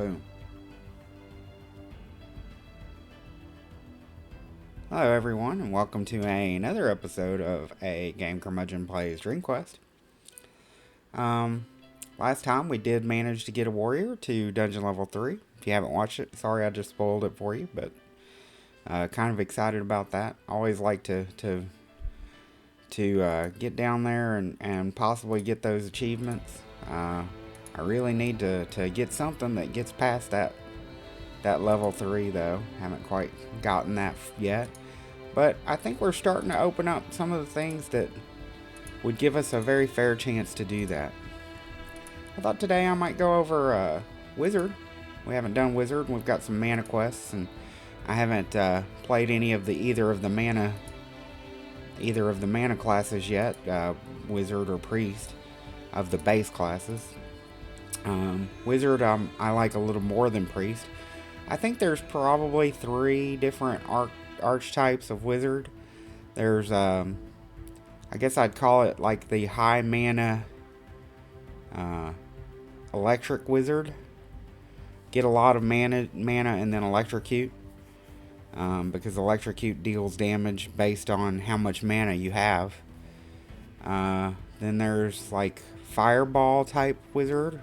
Boom. Hello everyone, and welcome to another episode of A Game Curmudgeon Plays Dream Quest. Last time we did manage to get a warrior to dungeon level 3. If you haven't watched it, sorry I just spoiled it for you, but kind of excited about that. Always like to get down there and possibly get those achievements. I really need to get something that gets past that level 3 though. Haven't quite gotten that yet. But I think we're starting to open up some of the things that would give us a very fair chance to do that. I thought today I might go over Wizard. We haven't done Wizard, and we've got some mana quests, and I haven't played any of either of the mana classes yet, Wizard or Priest, of the base classes. Wizard I like a little more than Priest. I think there's probably 3 different archetypes of Wizard. There's I guess I'd call it like the high mana electric Wizard. Get a lot of mana and then electrocute, because electrocute deals damage based on how much mana you have. Then there's like fireball type Wizard.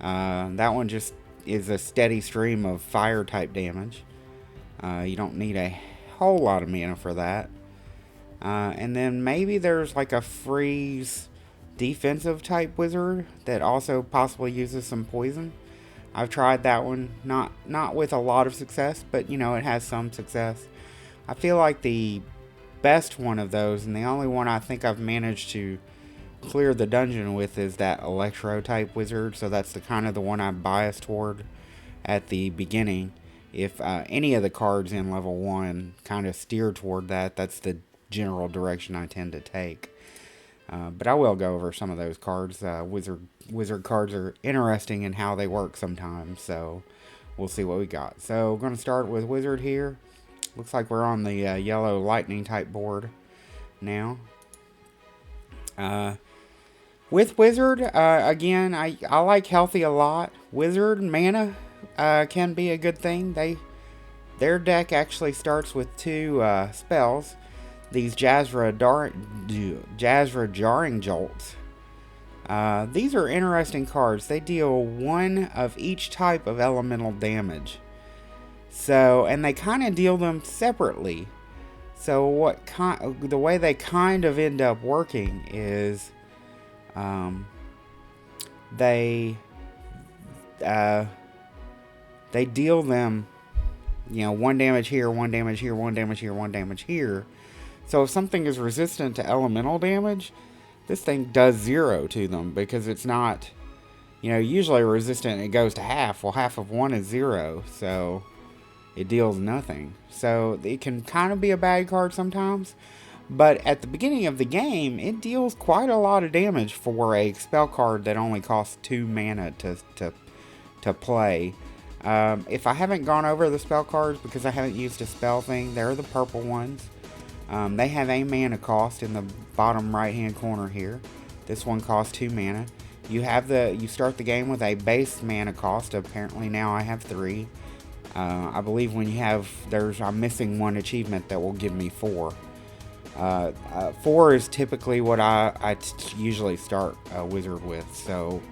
That one just is a steady stream of fire type damage. You don't need a whole lot of mana for that. And then maybe there's like a freeze defensive type Wizard that also possibly uses some poison. I've tried that one, not with a lot of success, but you know, it has some success. I feel like the best one of those, and the only one I think I've managed to clear the dungeon with, is that electro type Wizard. So that's the kind of the one I'm biased toward at the beginning. If any of the cards in level 1 kind of steer toward that, that's the general direction I tend to take. But I will go over some of those cards. Wizard cards are interesting in how they work sometimes, so we'll see what we got. So we're going to start with Wizard here. Looks like we're on the yellow lightning type board now. With Wizard, again, I like healthy a lot. Wizard mana can be a good thing. Their deck actually starts with 2 spells. These Jazra Jarring Jolts. These are interesting cards. They deal 1 of each type of elemental damage. So, and they kind of deal them separately. So the way they kind of end up working is they deal them, you know, 1 damage here, 1 damage here, 1 damage here, 1 damage here. So if something is resistant to elemental damage, this thing does 0 to them, because it's not, you know, usually resistant, it goes to half. Well, half of 1 is 0, so it deals nothing. So it can kind of be a bad card sometimes, but at the beginning of the game, it deals quite a lot of damage for a spell card that only costs 2 mana to play. If I haven't gone over the spell cards because I haven't used a spell thing, they're the purple ones. They have a mana cost in the bottom right hand corner here. This one costs 2 mana. You start the game with a base mana cost. Apparently now I have 3. I believe when you have, I'm missing 1 achievement that will give me 4. 4 is typically what I usually start a Wizard with, so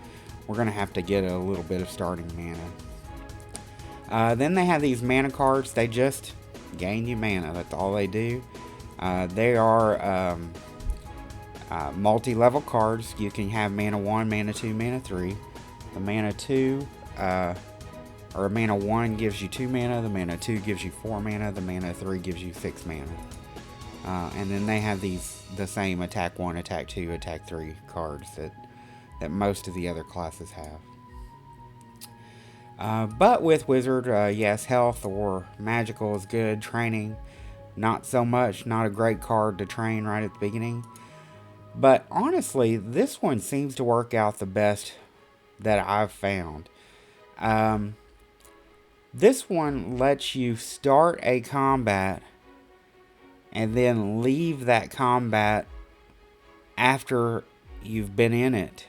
we're going to have to get a little bit of starting mana. Then they have these mana cards. They just gain you mana. That's all they do. They are multi-level cards. You can have mana 1, mana 2, mana 3. The mana 2, or mana 1 gives you 2 mana. The mana 2 gives you 4 mana. The mana 3 gives you 6 mana. And then they have the same attack 1, attack 2, attack 3 cards that most of the other classes have. But with Wizard, yes, health or magical is good. Training, not so much. Not a great card to train right at the beginning. But honestly, this one seems to work out the best that I've found. This one lets you start a combat and then leave that combat after you've been in it.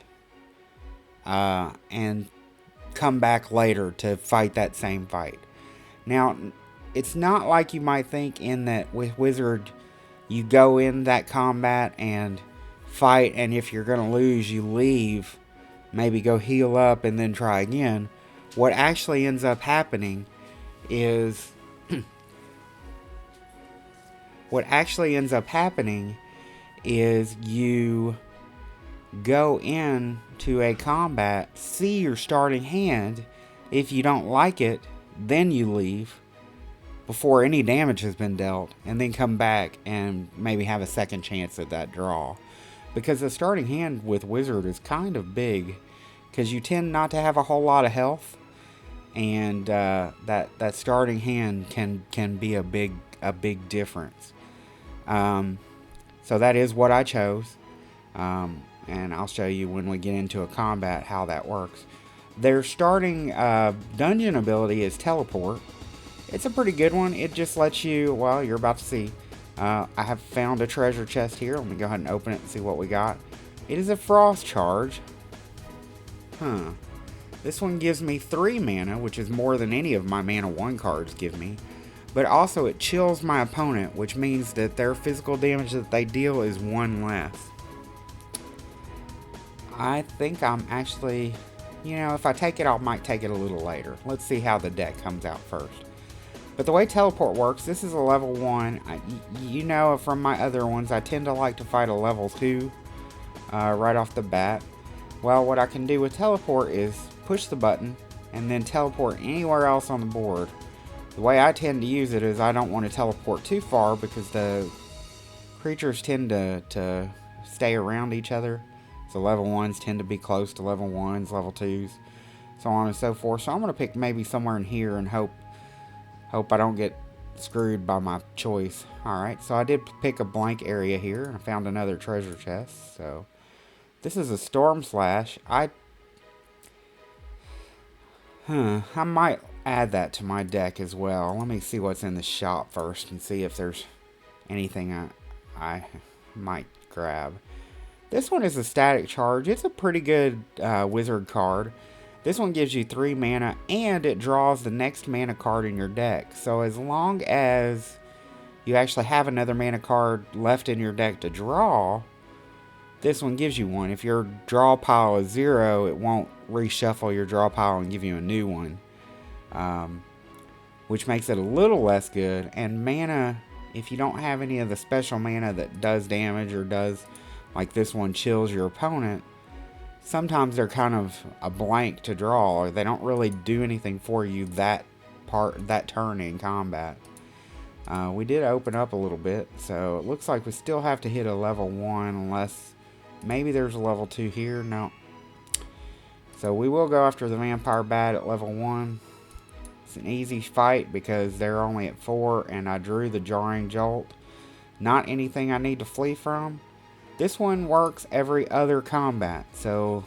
And come back later to fight that same fight. Now, it's not like you might think in that with Wizard, you go in that combat and fight, and if you're going to lose, you leave, maybe go heal up and then try again. What actually ends up happening is you go into a combat, see your starting hand. If you don't like it, then you leave before any damage has been dealt, and then come back and maybe have a second chance at that draw. Because the starting hand with Wizard is kind of big, because you tend not to have a whole lot of health, and that starting hand can be a big difference. So that is what I chose, and I'll show you when we get into a combat how that works. Their starting dungeon ability is Teleport. It's a pretty good one. It just lets you, well, you're about to see. I have found a treasure chest here. Let me go ahead and open it and see what we got. It is a Frost Charge. This one gives me 3 mana, which is more than any of my Mana 1 cards give me. But also it chills my opponent, which means that their physical damage that they deal is 1 less. I think I'm actually, if I take it, I might take it a little later. Let's see how the deck comes out first. But the way Teleport works, this is a level 1. From my other ones, I tend to like to fight a level 2 right off the bat. Well, what I can do with Teleport is push the button and then teleport anywhere else on the board. The way I tend to use it is I don't want to teleport too far because the creatures tend to stay around each other. So level 1s tend to be close to level 1s, level 2s, so on and so forth. So I'm going to pick maybe somewhere in here and hope I don't get screwed by my choice. Alright, so I did pick a blank area here, and I found another treasure chest. So this is a Storm Slash. I might add that to my deck as well. Let me see what's in the shop first and see if there's anything I might grab. This one is a Static Charge. It's a pretty good wizard card. This one gives you 3 mana, and it draws the next mana card in your deck. So as long as you actually have another mana card left in your deck to draw, this one gives you one. If your draw pile is 0, it won't reshuffle your draw pile and give you a new one. Which makes it a little less good. And mana, if you don't have any of the special mana that does damage or does, like this one, chills your opponent, sometimes they're kind of a blank to draw, or they don't really do anything for you that turn in combat. We did open up a little bit, so it looks like we still have to hit a level 1 unless maybe there's a level 2 here. No. So we will go after the Vampire Bat at level 1. It's an easy fight because they're only at 4, and I drew the Jarring Jolt. Not anything I need to flee from. This one works every other combat, so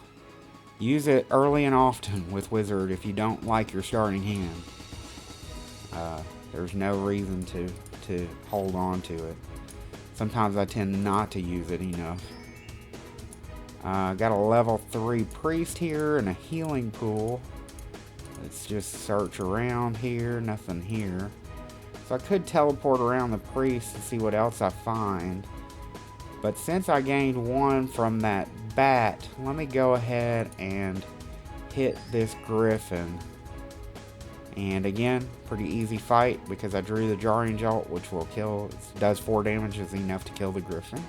use it early and often with Wizard if you don't like your starting hand. There's no reason to hold on to it. Sometimes I tend not to use it enough. Got a level 3 Priest here and a Healing Pool. Let's just search around here, nothing here. So I could teleport around the Priest and see what else I find. But since I gained 1 from that bat, let me go ahead and hit this Griffin. And again, pretty easy fight because I drew the Jarring Jolt, which will kill, it does 4 damage, is enough to kill the Griffin.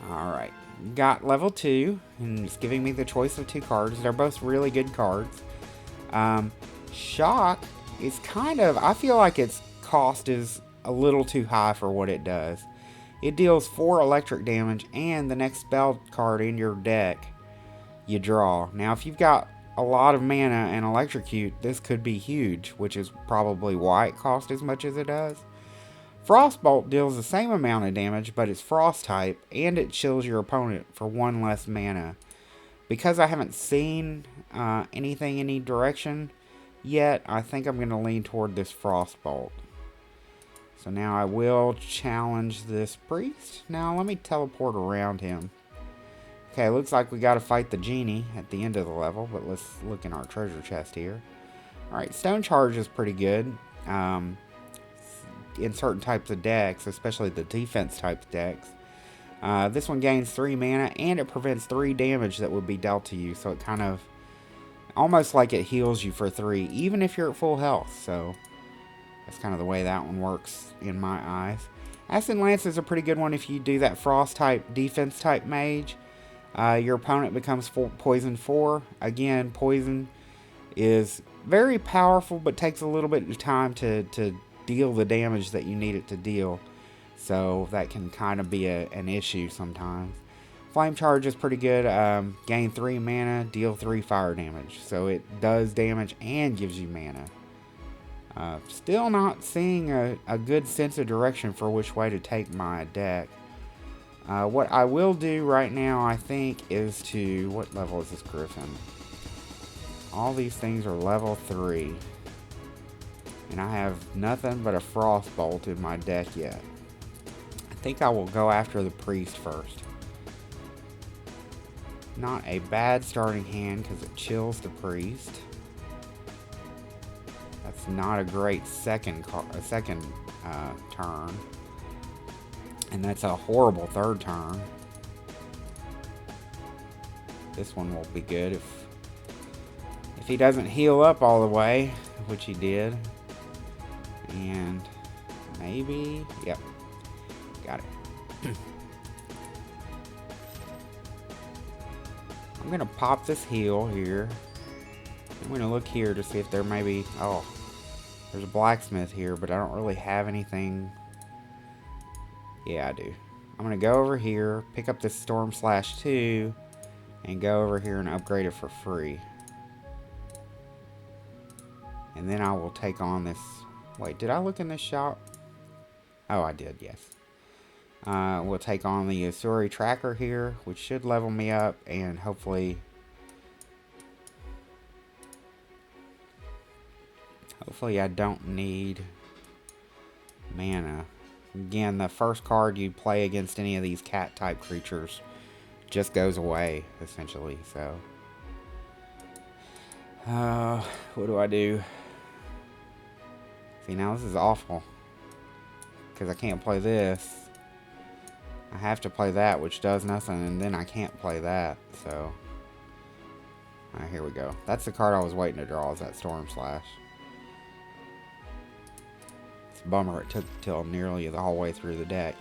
Alright, got level 2, and it's giving me the choice of 2 cards. They're both really good cards. Shock is kind of, I feel like its cost is a little too high for what it does. It deals 4 electric damage, and the next spell card in your deck you draw. Now if you've got a lot of mana and electrocute, this could be huge, which is probably why it costs as much as it does. Frostbolt deals the same amount of damage, but it's frost type, and it chills your opponent for 1 less mana. Because I haven't seen anything any direction yet, I think I'm going to lean toward this Frostbolt. So now I will challenge this Priest. Now let me teleport around him. Okay, looks like we gotta fight the genie at the end of the level, but let's look in our treasure chest here. Alright, Stone Charge is pretty good. In certain types of decks, especially the defense type decks. This one gains 3 mana, and it prevents 3 damage that would be dealt to you, so it kind of, almost like it heals you for 3, even if you're at full health, so that's kind of the way that one works in my eyes. Acid Lance is a pretty good one if you do that Frost type, defense type mage. Your opponent becomes poison 4. Again, poison is very powerful, but takes a little bit of time to deal the damage that you need it to deal. So that can kind of be an issue sometimes. Flame Charge is pretty good. Gain 3 mana, deal 3 fire damage. So it does damage and gives you mana. Still not seeing a good sense of direction for which way to take my deck. What I will do right now, I think, is to... What level is this Griffin? All these things are level 3. And I have nothing but a Frostbolt in my deck yet. I think I will go after the Priest first. Not a bad starting hand because it chills the Priest. That's not a great second turn. And that's a horrible third turn. This one will be good if he doesn't heal up all the way, which he did. And maybe, yep, got it. I'm gonna pop this heal here. I'm gonna look here to see if there may be, oh, there's a blacksmith here, but I don't really have anything. Yeah, I do. I'm gonna go over here, pick up this Storm Slash 2, and go over here and upgrade it for free. And then I will take on this. Wait, did I look in this shop? Oh, I did, yes. We'll take on the Usuri Tracker here, which should level me up, and hopefully I don't need mana. Again, the first card you play against any of these cat-type creatures just goes away, essentially, so. What do I do? See, now this is awful. Because I can't play this. I have to play that, which does nothing, and then I can't play that, so. Alright, here we go. That's the card I was waiting to draw, is that Storm Slash. It's a bummer it took till nearly the whole way through the deck.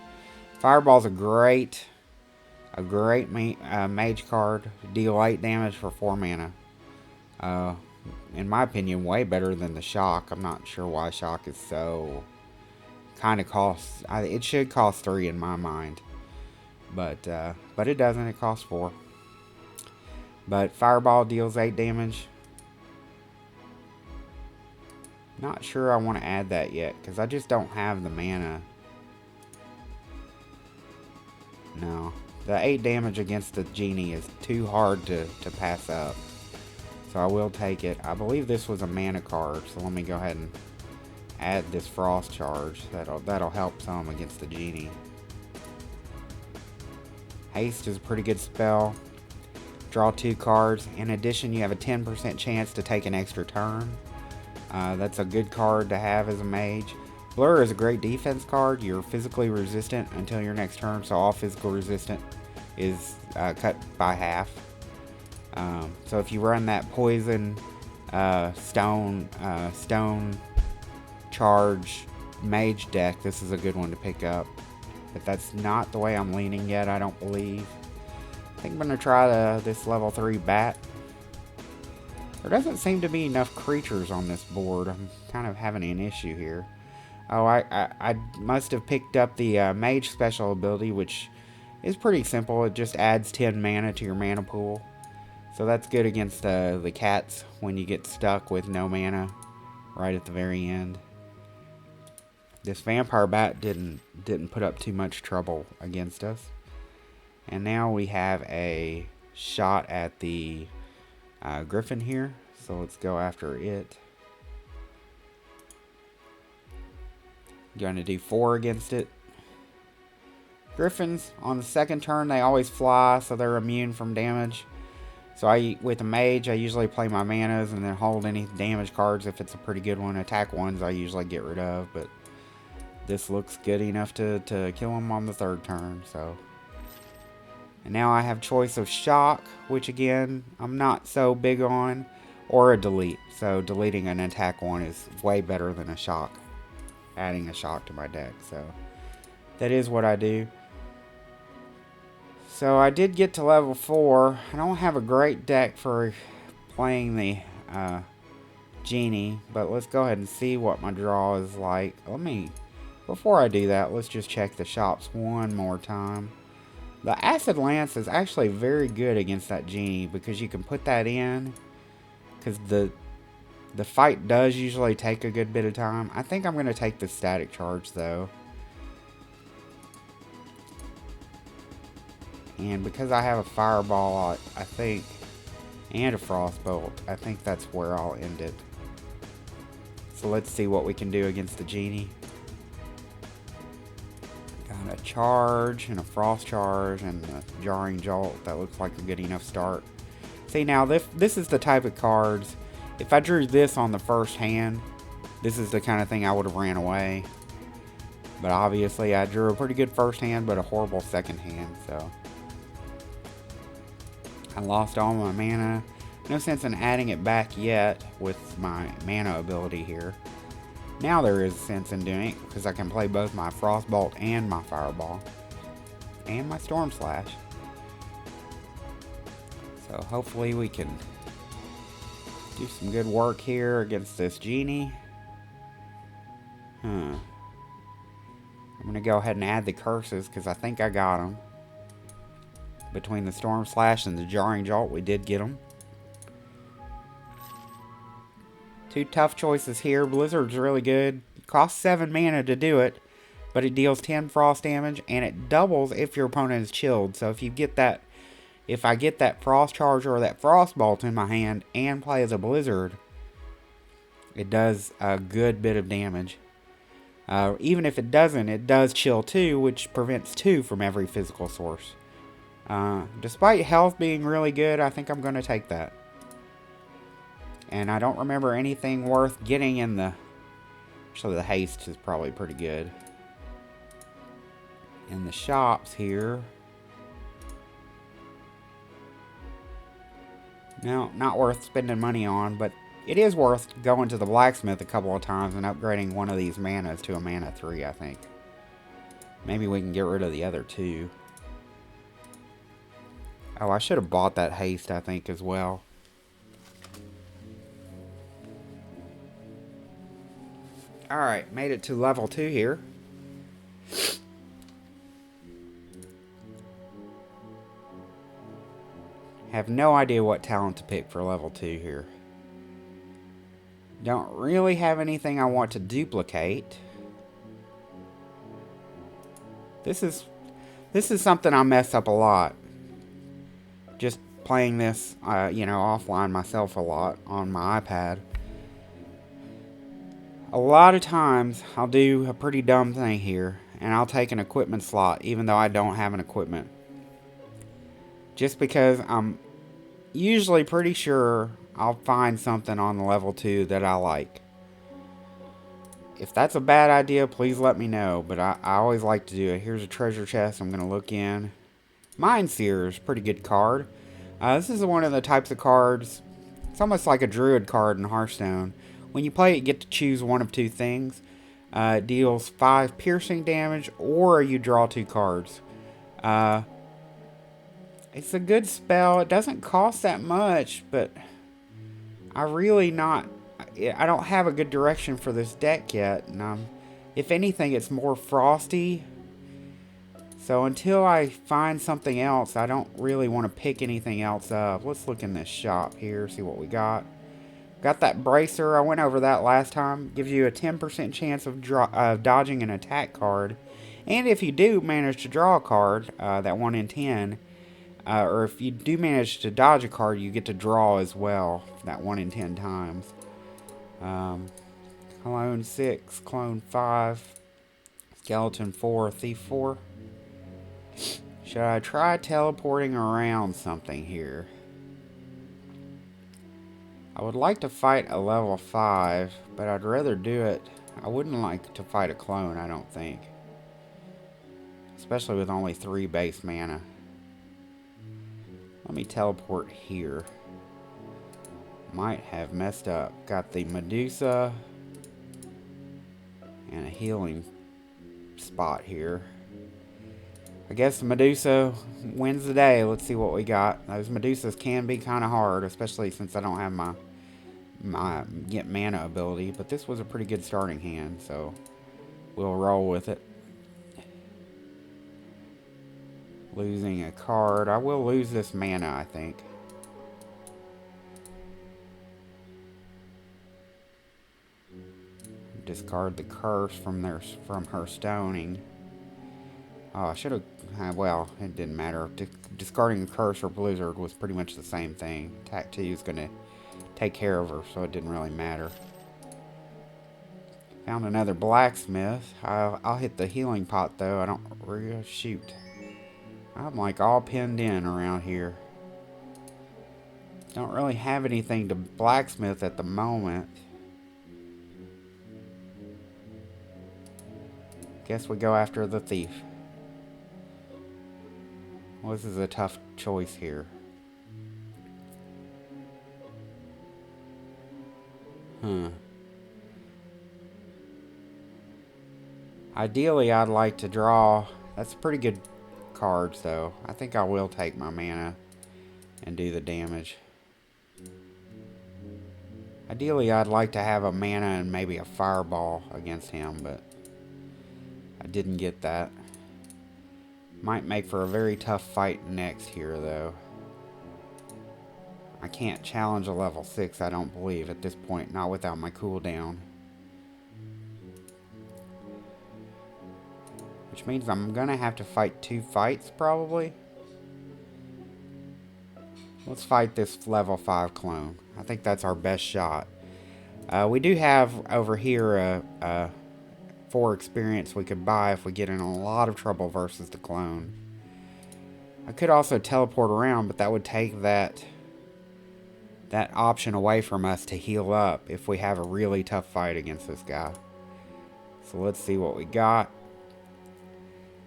Fireball's a great mage card. Deal 8 damage for 4 mana. In my opinion, way better than the Shock. I'm not sure why Shock is so... kind of costs... it should cost 3 in my mind. But it doesn't. It costs 4. But Fireball deals 8 damage. Not sure I want to add that yet, because I just don't have the mana. No. The 8 damage against the Genie is too hard to pass up. So I will take it. I believe this was a mana card, so let me go ahead and add this Frost Charge. That'll help some against the Genie. Haste is a pretty good spell. Draw 2 cards. In addition, you have a 10% chance to take an extra turn. That's a good card to have as a mage. Blur is a great defense card. You're physically resistant until your next turn, so all physical resistant is cut by half. So if you run that poison stone charge mage deck, this is a good one to pick up. But that's not the way I'm leaning yet, I don't believe. I think I'm going to try this level 3 bat. There doesn't seem to be enough creatures on this board. I'm kind of having an issue here. Oh, I must have picked up the mage special ability, which is pretty simple. It just adds 10 mana to your mana pool. So that's good against the cats when you get stuck with no mana right at the very end. This vampire bat didn't put up too much trouble against us. And now we have a shot at the griffin here. So let's go after it. Going to do 4 against it. Griffins, on the second turn, they always fly, so they're immune from damage. So with a mage, I usually play my manas and then hold any damage cards if it's a pretty good one. Attack ones I usually get rid of, but this looks good enough to kill him on the third turn. So, and now I have choice of shock, which again, I'm not so big on, or a delete. So deleting an attack one is way better than a shock. Adding a shock to my deck, so that is what I do. So I did get to level 4. I don't have a great deck for playing the genie, but let's go ahead and see what my draw is like. Before I do that, let's just check the shops one more time. The Acid Lance is actually very good against that genie because you can put that in, because the fight does usually take a good bit of time. I think I'm going to take the static charge though. And because I have a fireball, I think, and a frostbolt, I think that's where I'll end it. So let's see what we can do against the genie. Got a charge and a frost charge and a jarring jolt. That looks like a good enough start. See, now this is the type of cards, if I drew this on the first hand, this is the kind of thing I would have ran away. But obviously I drew a pretty good first hand, but a horrible second hand, so I lost all my mana. No sense in adding it back yet with my mana ability here. Now there is sense in doing it because I can play both my Frostbolt and my Fireball. And my Storm Slash. So hopefully we can do some good work here against this genie. I'm going to go ahead and add the curses because I think I got them. Between the Storm Slash and the Jarring Jolt, we did get them. Two tough choices here. Blizzard's really good. It costs 7 mana to do it, but it deals 10 frost damage, and it doubles if your opponent is chilled. So if you get that, if I get that Frost Charge or that Frostbolt in my hand and play as a Blizzard, it does a good bit of damage. Even if it doesn't, it does chill 2, which prevents 2 from every physical source. Despite health being really good, I think I'm going to take that. And I don't remember anything worth getting in the... Actually, the haste is probably pretty good. In the shops here... No, not worth spending money on, but it is worth going to the blacksmith a couple of times and upgrading one of these manas to a mana 3, I think. Maybe we can get rid of the other 2. Oh, I should have bought that haste, I think, as well. Alright, made it to level 2 here. Have no idea what talent to pick for level 2 here. Don't really have anything I want to duplicate. This is something I mess up a lot. Just playing this, offline myself a lot on my iPad. A lot of times, I'll do a pretty dumb thing here, and I'll take an equipment slot, even though I don't have an equipment. Just because I'm usually pretty sure I'll find something on the level 2 that I like. If that's a bad idea, please let me know, but I always like to do it. Here's a treasure chest I'm going to look in. Mindseer is a pretty good card. This is one of the types of cards, it's almost like a druid card in Hearthstone. When you play it, you get to choose one of 2 things. It deals 5 piercing damage, or you draw 2 cards. It's a good spell. It doesn't cost that much, but I don't have a good direction for this deck yet. And if anything, it's more frosty. So until I find something else, I don't really want to pick anything else up. Let's look in this shop here, see what we got. Got that bracer. I went over that last time. Gives you a 10% chance of dodging an attack card. And if you do manage to draw a card, that 1 in 10, or if you do manage to dodge a card, you get to draw as well, that 1 in 10 times. Clone 6, Clone 5, Skeleton 4, Thief 4. Should I try teleporting around something here? I would like to fight a level 5, but I'd rather do it. I wouldn't like to fight a clone, I don't think. Especially with only 3 base mana. Let me teleport here. Might have messed up. Got the Medusa and a healing spot here. I guess the Medusa wins the day. Let's see what we got. Those Medusas can be kind of hard, especially since I don't have my get mana ability. But this was a pretty good starting hand, so we'll roll with it. Losing a card. I will lose this mana, I think. Discard the curse from her stoning. Oh, I should have. Well, it didn't matter. Discarding the curse or blizzard was pretty much the same thing. Attack 2 is going to take care of her, so it didn't really matter. Found another blacksmith. I'll hit the healing pot though. I don't. Shoot. I'm like all pinned in around here. Don't really have anything to blacksmith at the moment. Guess we go after the thief. Well, this is a tough choice here. Ideally, I'd like to draw. That's pretty good cards, though. I think I will take my mana and do the damage. Ideally, I'd like to have a mana and maybe a fireball against him, but I didn't get that. Might make for a very tough fight next here, though. I can't challenge a level 6, I don't believe, at this point. Not without my cooldown. Which means I'm going to have to fight 2 fights, probably. Let's fight this level 5 clone. I think that's our best shot. We do have over here 4 experience we could buy if we get in a lot of trouble versus the clone. I could also teleport around, but that would take that option away from us to heal up if we have a really tough fight against this guy. So let's see what we got.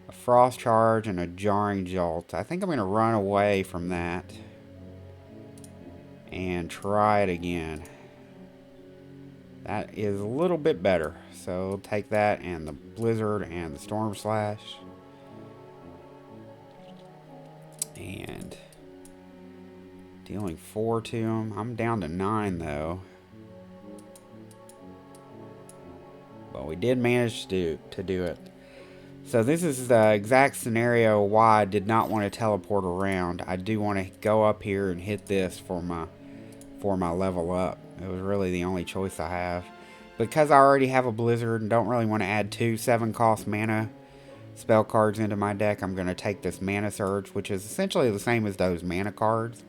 A frost charge and a jarring jolt. I think I'm going to run away from that and try it again. That is a little bit better. So take that and the blizzard and the storm slash. And dealing 4 to him. I'm down to 9 though. But we did manage to do it. So this is the exact scenario why I did not want to teleport around. I do want to go up here and hit this for my level up. It was really the only choice I have. Because I already have a blizzard and don't really want to add 2 7-cost mana spell cards into my deck, I'm going to take this mana surge, which is essentially the same as those mana cards,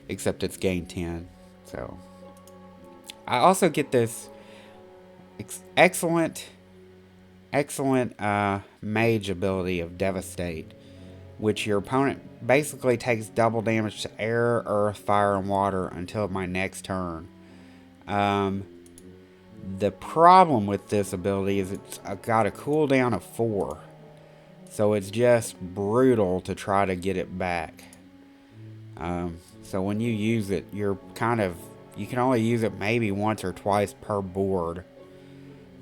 except it's gain 10. So I also get this excellent mage ability of Devastate, which your opponent basically takes double damage to air, earth, fire, and water until my next turn. The problem with this ability is it's got a cooldown of 4. So it's just brutal to try to get it back. So when you use it, you can only use it maybe once or twice per board.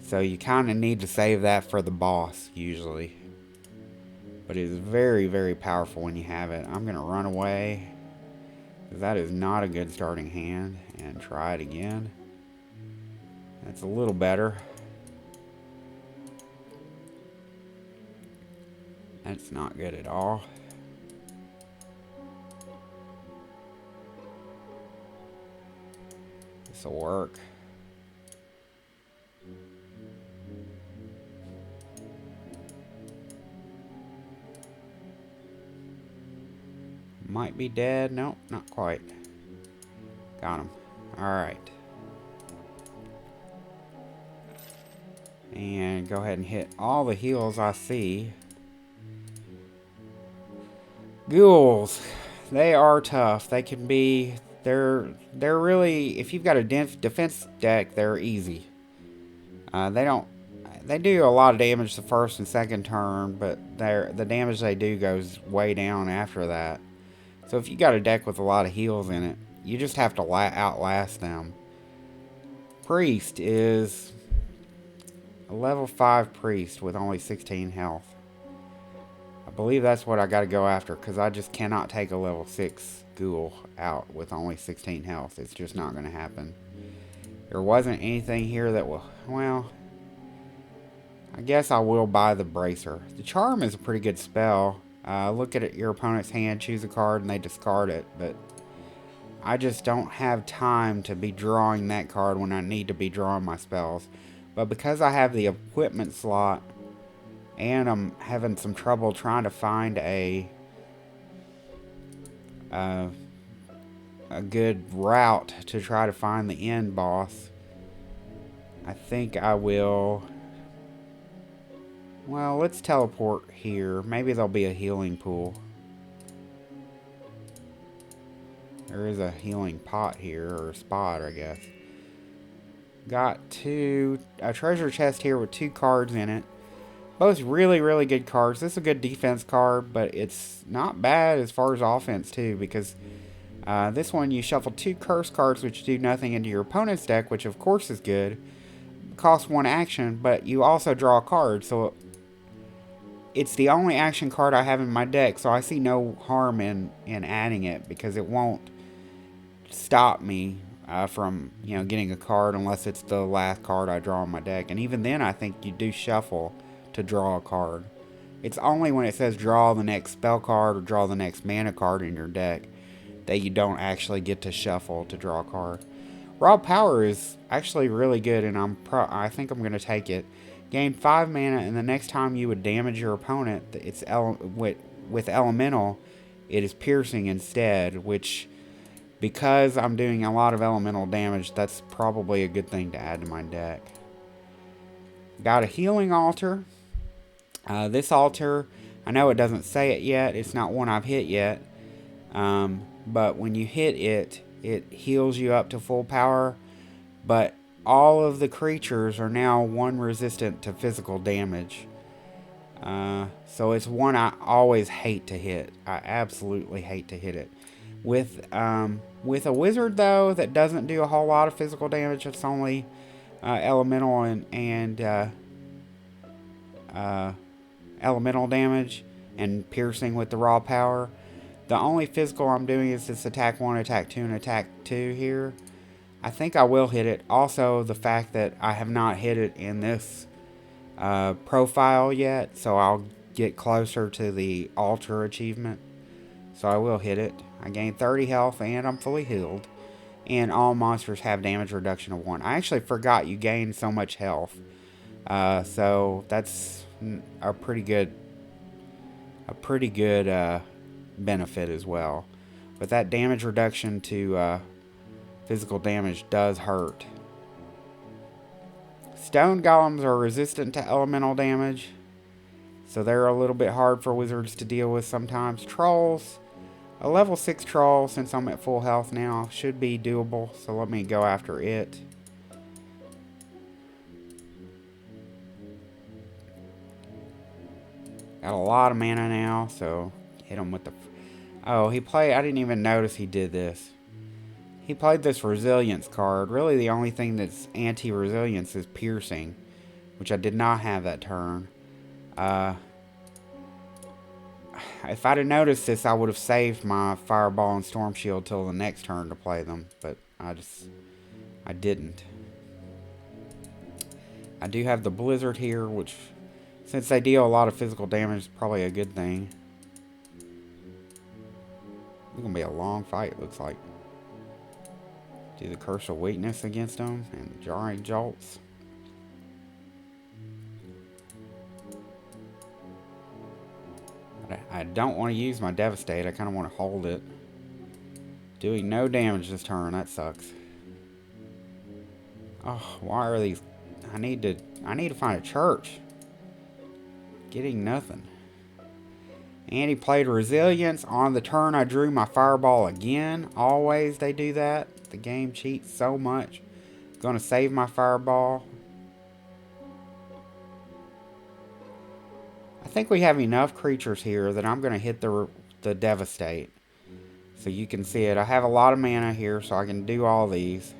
So you kind of need to save that for the boss, usually. But it is very, very powerful when you have it. I'm going to run away, because that is not a good starting hand, and try it again. That's a little better. That's not good at all. This will work. Might be dead. Nope, not quite. Got him. Alright. And go ahead and hit all the heals I see. Ghouls, they are tough. They can be. They're really. If you've got a defense deck, they're easy. They don't. They do a lot of damage the first and second turn, but the damage they do goes way down after that. So if you got a deck with a lot of heals in it, you just have to outlast them. Priest is a level 5 priest with only 16 health. I believe that's what I got to go after, because I just cannot take a level 6 ghoul out with only 16 health. It's just not going to happen. There wasn't anything here that will... Well, I guess I will buy the bracer. The charm is a pretty good spell. Look at your opponent's hand, choose a card, and they discard it. But I just don't have time to be drawing that card when I need to be drawing my spells. But because I have the equipment slot, and I'm having some trouble trying to find a good route to try to find the end boss, I think I will... Well, let's teleport here. Maybe there'll be a healing pool. There is a healing pot here, or a spot, I guess. Got a treasure chest here with 2 cards in it. Both really, really good cards. This is a good defense card, but it's not bad as far as offense, too, because this one you shuffle 2 curse cards, which do nothing, into your opponent's deck, which of course is good. Costs 1 action, but you also draw a card, so it's the only action card I have in my deck, so I see no harm in adding it, because it won't stop me from, getting a card unless it's the last card I draw in my deck. And even then, I think you do shuffle to draw a card. It's only when it says draw the next spell card or draw the next mana card in your deck that you don't actually get to shuffle to draw a card. Raw power is actually really good, and I think I'm going to take it. Gain 5 mana, and the next time you would damage your opponent, it's with elemental, it is piercing instead, which, because I'm doing a lot of elemental damage, that's probably a good thing to add to my deck. Got a healing altar. This altar, I know it doesn't say it yet. It's not one I've hit yet. But when you hit it, it heals you up to full power. But all of the creatures are now 1 resistant to physical damage. So it's one I always hate to hit. I absolutely hate to hit it. With a wizard, though, that doesn't do a whole lot of physical damage, it's only elemental and elemental damage and piercing with the raw power. The only physical I'm doing is this attack 1, attack 2, and attack 2 here. I think I will hit it. Also, the fact that I have not hit it in this profile yet, so I'll get closer to the altar achievement. So I will hit it. I gain 30 health and I'm fully healed. And all monsters have damage reduction of 1. I actually forgot you gain so much health. So that's a pretty good benefit as well. But that damage reduction to physical damage does hurt. Stone golems are resistant to elemental damage, so they're a little bit hard for wizards to deal with sometimes. Trolls, a level 6 troll, since I'm at full health now, should be doable, so let me go after it. Got a lot of mana now, so hit him with the... Oh, I didn't even notice he did this. He played this resilience card. Really, the only thing that's anti-resilience is piercing, which I did not have that turn. If I'd have noticed this, I would have saved my Fireball and Storm Shield till the next turn to play them, but I didn't. I do have the Blizzard here, which, since they deal a lot of physical damage, is probably a good thing. It's gonna be a long fight, it looks like. Do the Curse of Weakness against them, and the Jarring Jolts. I don't want to use my Devastate. I kind of want to hold it. Doing no damage this turn. That sucks. Oh, why are these... I need to find a church. Getting nothing. And he played Resilience. On the turn, I drew my Fireball again. Always they do that. The game cheats so much. Gonna save my Fireball. I think we have enough creatures here that I'm gonna hit the Devastate. So you can see it. I have a lot of mana here, so I can do all these.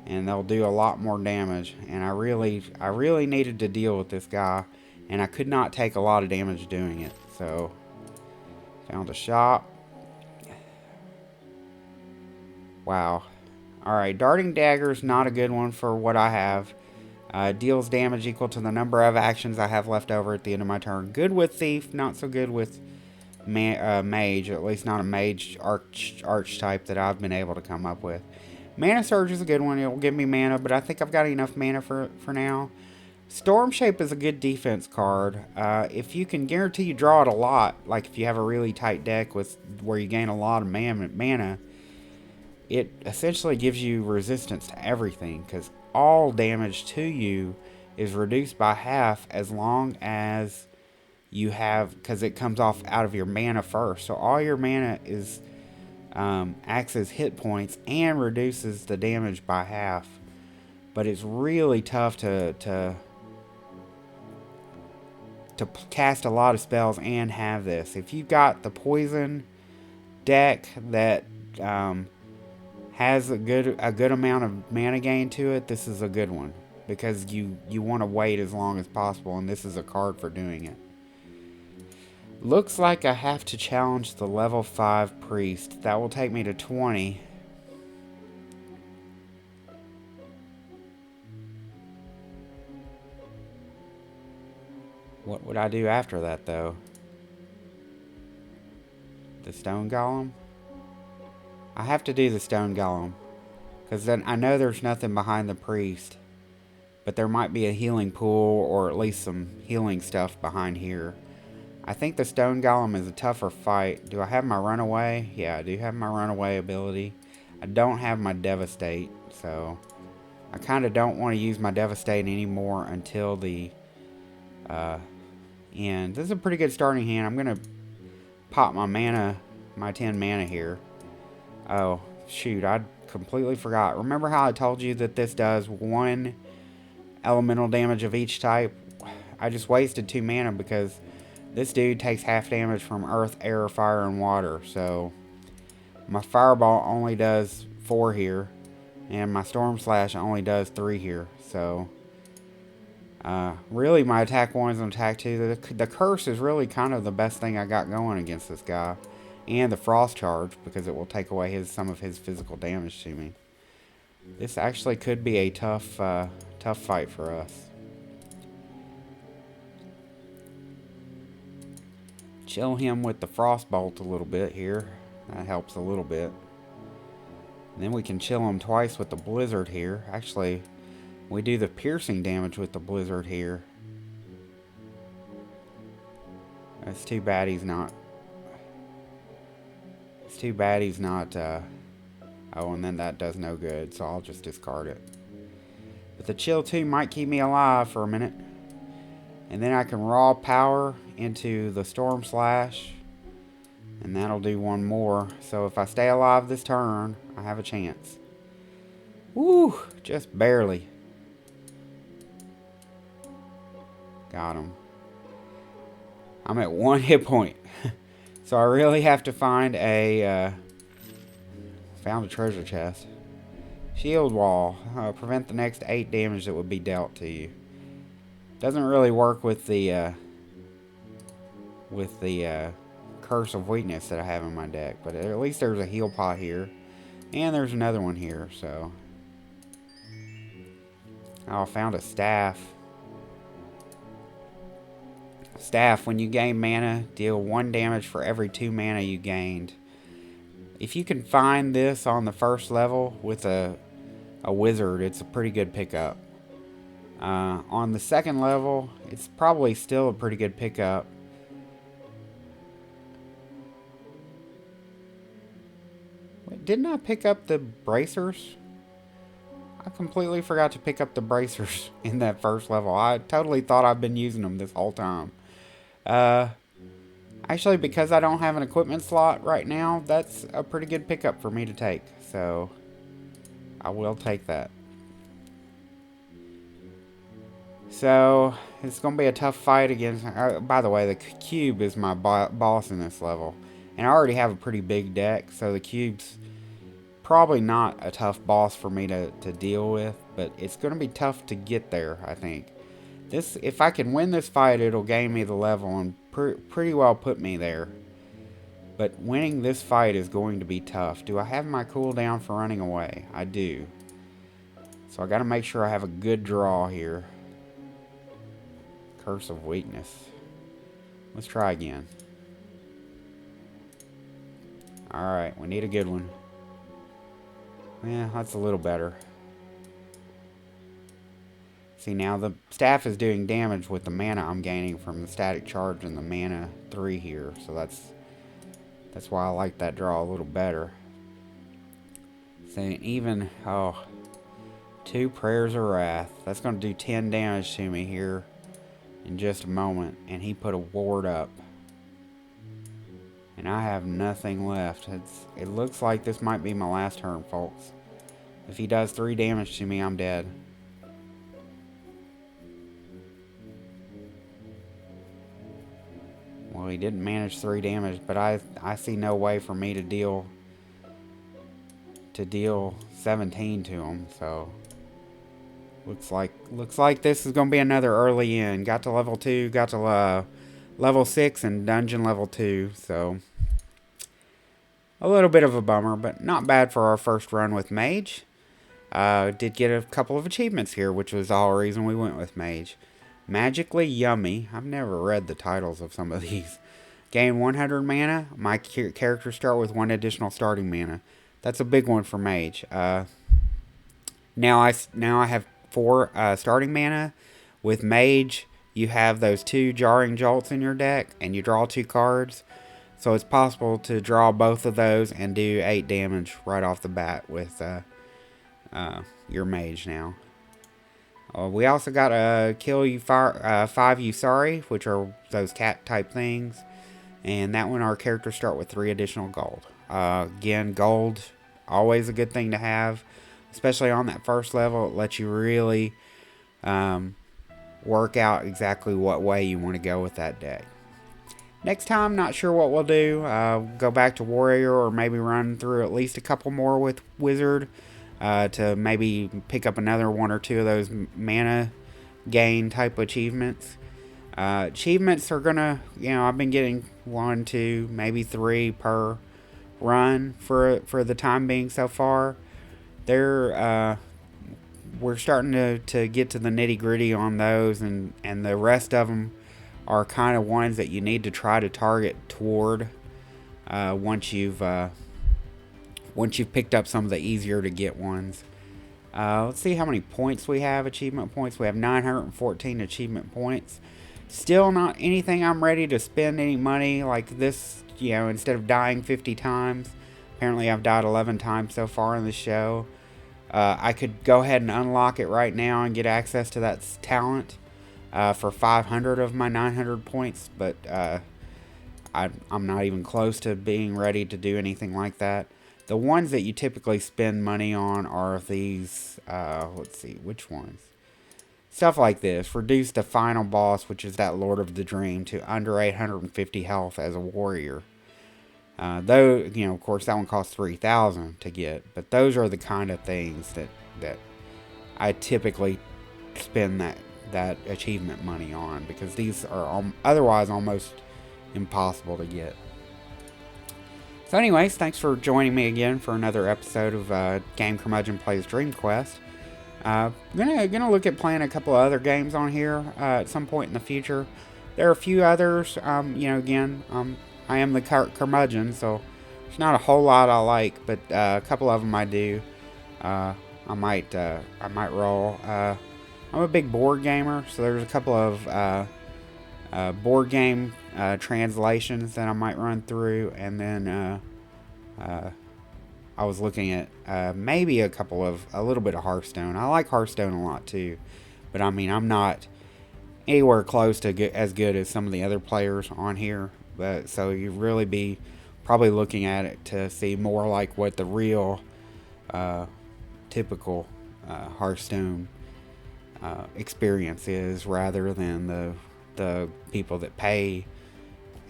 And they'll do a lot more damage. And I really needed to deal with this guy. And I could not take a lot of damage doing it. So, found a shop. Wow. Alright, Darting Dagger is not a good one for what I have. Deals damage equal to the number of actions I have left over at the end of my turn. Good with Thief, not so good with Mage. At least not a Mage archetype that I've been able to come up with. Mana Surge is a good one. It will give me mana, but I think I've got enough mana for now. Storm Shape is a good defense card. If you can guarantee you draw it a lot, like if you have a really tight deck with where you gain a lot of mana, it essentially gives you resistance to everything, because all damage to you is reduced by half as long as you have, because it comes off out of your mana first. So all your mana is acts as hit points and reduces the damage by half. But it's really tough to cast a lot of spells and have this. If you've got the poison deck that has a good amount of mana gain to it, this is a good one, because you want to wait as long as possible, and this is a card for doing it. Looks like I have to challenge the level 5 priest. That will take me to 20. What would I do after that, though? The stone golem? I have to do the stone golem, because then I know there's nothing behind the priest, but there might be a healing pool, or at least some healing stuff behind here. I think the stone golem is a tougher fight. Do I have my runaway? Yeah, I do have my runaway ability. I don't have my devastate, so I kind of don't want to use my devastate anymore until the end. This is a pretty good starting hand. I'm gonna pop my 10 mana here. Oh, shoot, I completely forgot. Remember how I told you that this does 1 elemental damage of each type? I just wasted 2 mana because this dude takes half damage from earth, air, fire, and water. So my fireball only does 4 here, and my storm slash only does 3 here. So really my attack 1 and attack 2. The curse is really kind of the best thing I got going against this guy. And the frost charge, because it will take away some of his physical damage to me. This actually could be a tough fight for us. Chill him with the frostbolt a little bit here. That helps a little bit. And then we can chill him twice with the blizzard here. Actually, we do the piercing damage with the blizzard here. It's too bad he's not. It's too bad he's not. Oh, and then that does no good, so I'll just discard it. But the chill 2 might keep me alive for a minute. And then I can raw power into the storm slash, and that'll do 1 more. So if I stay alive this turn, I have a chance. Woo! Just barely. Got him. I'm at 1 hit point. So I really have to find a... found a treasure chest. Shield wall. Prevent the next 8 damage that would be dealt to you. Doesn't really work with the curse of weakness that I have in my deck, but at least there's a heal pot here, and there's another one here. So, oh, I found a staff. Staff. When you gain mana, deal 1 damage for every 2 mana you gained. If you can find this on the first level with a wizard, it's a pretty good pickup. On the second level, it's probably still a pretty good pickup. Wait, didn't I pick up the bracers? I completely forgot to pick up the bracers in that first level. I totally thought I've been using them this whole time. Actually, because I don't have an equipment slot right now, that's a pretty good pickup for me to take. So, I will take that. So, it's going to be a tough fight against... by the way, the cube is my boss in this level. And I already have a pretty big deck, so the cube's probably not a tough boss for me to deal with. But it's going to be tough to get there, I think. If I can win this fight, it'll gain me the level and pretty well put me there. But winning this fight is going to be tough. Do I have my cooldown for running away? I do. So I got to make sure I have a good draw here. Curse of weakness. Let's try again. Alright, we need a good one. Yeah, that's a little better. See, now the staff is doing damage with the mana I'm gaining from the static charge and the mana 3 here. So that's why I like that draw a little better. So even, 2 Prayers of Wrath. That's going to do 10 damage to me here in just a moment. And he put a ward up. And I have nothing left. It looks like this might be my last turn, folks. If he does 3 damage to me, I'm dead. Well, he didn't manage 3 damage, but I see no way for me to deal 17 to him. So looks like this is gonna be another early end. Got to level 2, got to level 6 and dungeon level 2. So a little bit of a bummer, but not bad for our first run with Mage. Did get a couple of achievements here, which was the whole reason we went with Mage. Magically Yummy. I've never read the titles of some of these. Gain 100 mana. My characters start with 1 additional starting mana. That's a big one for Mage. Now I have 4 starting mana. With Mage, you have those 2 Jarring Jolts in your deck, and you draw 2 cards. So it's possible to draw both of those and do 8 damage right off the bat with your Mage now. We also got a kill you 5 Usari, which are those cat type things. And that one, our characters start with 3 additional gold. Again, gold, always a good thing to have. Especially on that first level, it lets you really work out exactly what way you want to go with that deck. Next time, not sure what we'll do. Go back to Warrior or maybe run through at least a couple more with Wizard. To maybe pick up another 1 or 2 of those mana gain type achievements. Achievements are gonna, I've been getting 1, 2, maybe 3 per run for the time being so far. We're starting to get to the nitty gritty on those, and the rest of them are kind of ones that you need to try to target toward once you've picked up some of the easier to get ones. Let's see how many points we have, achievement points. We have 914 achievement points. Still not anything I'm ready to spend any money like this, instead of dying 50 times. Apparently I've died 11 times so far in the show. I could go ahead and unlock it right now and get access to that talent for 500 of my 900 points, but I'm not even close to being ready to do anything like that. The ones that you typically spend money on are these, let's see, which ones? Stuff like this. Reduce the final boss, which is that Lord of the Dream, to under 850 health as a warrior. Though, of course, that one costs 3,000 to get. But those are the kind of things that I typically spend that achievement money on. Because these are otherwise almost impossible to get. So anyways, thanks for joining me again for another episode of Game Curmudgeon Plays Dream Quest. Gonna look at playing a couple of other games on here at some point in the future. There are a few others. I am the Curmudgeon, so there's not a whole lot I like, but a couple of them I do. I might roll. I'm a big board gamer, so there's a couple of board game translations that I might run through, and then I was looking at maybe a little bit of Hearthstone. I like Hearthstone a lot too, but I'm not anywhere close to as good as some of the other players on here. But so you really be probably looking at it to see more like what the real typical Hearthstone experience is, rather than the people that pay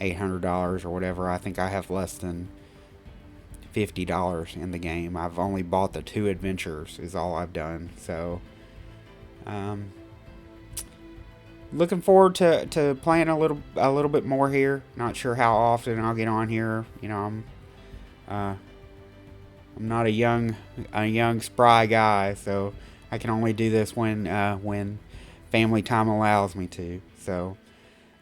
$800 or whatever. I think I have less than $50 in the game. I've only bought the 2 adventures is all I've done. So looking forward to playing a little bit more here. Not sure how often I'll get on here. I'm not a young spry guy, so I can only do this when family time allows me to. So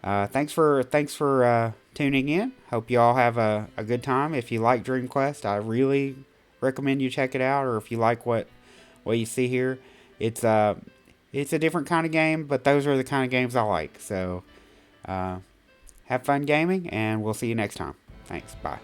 thanks for tuning in. Hope you all have a good time. If you like Dream Quest, I really recommend you check it out. Or if you like what you see here, it's a different kind of game, but those are the kind of games I like. So have fun gaming, and we'll see you next time. Thanks. Bye.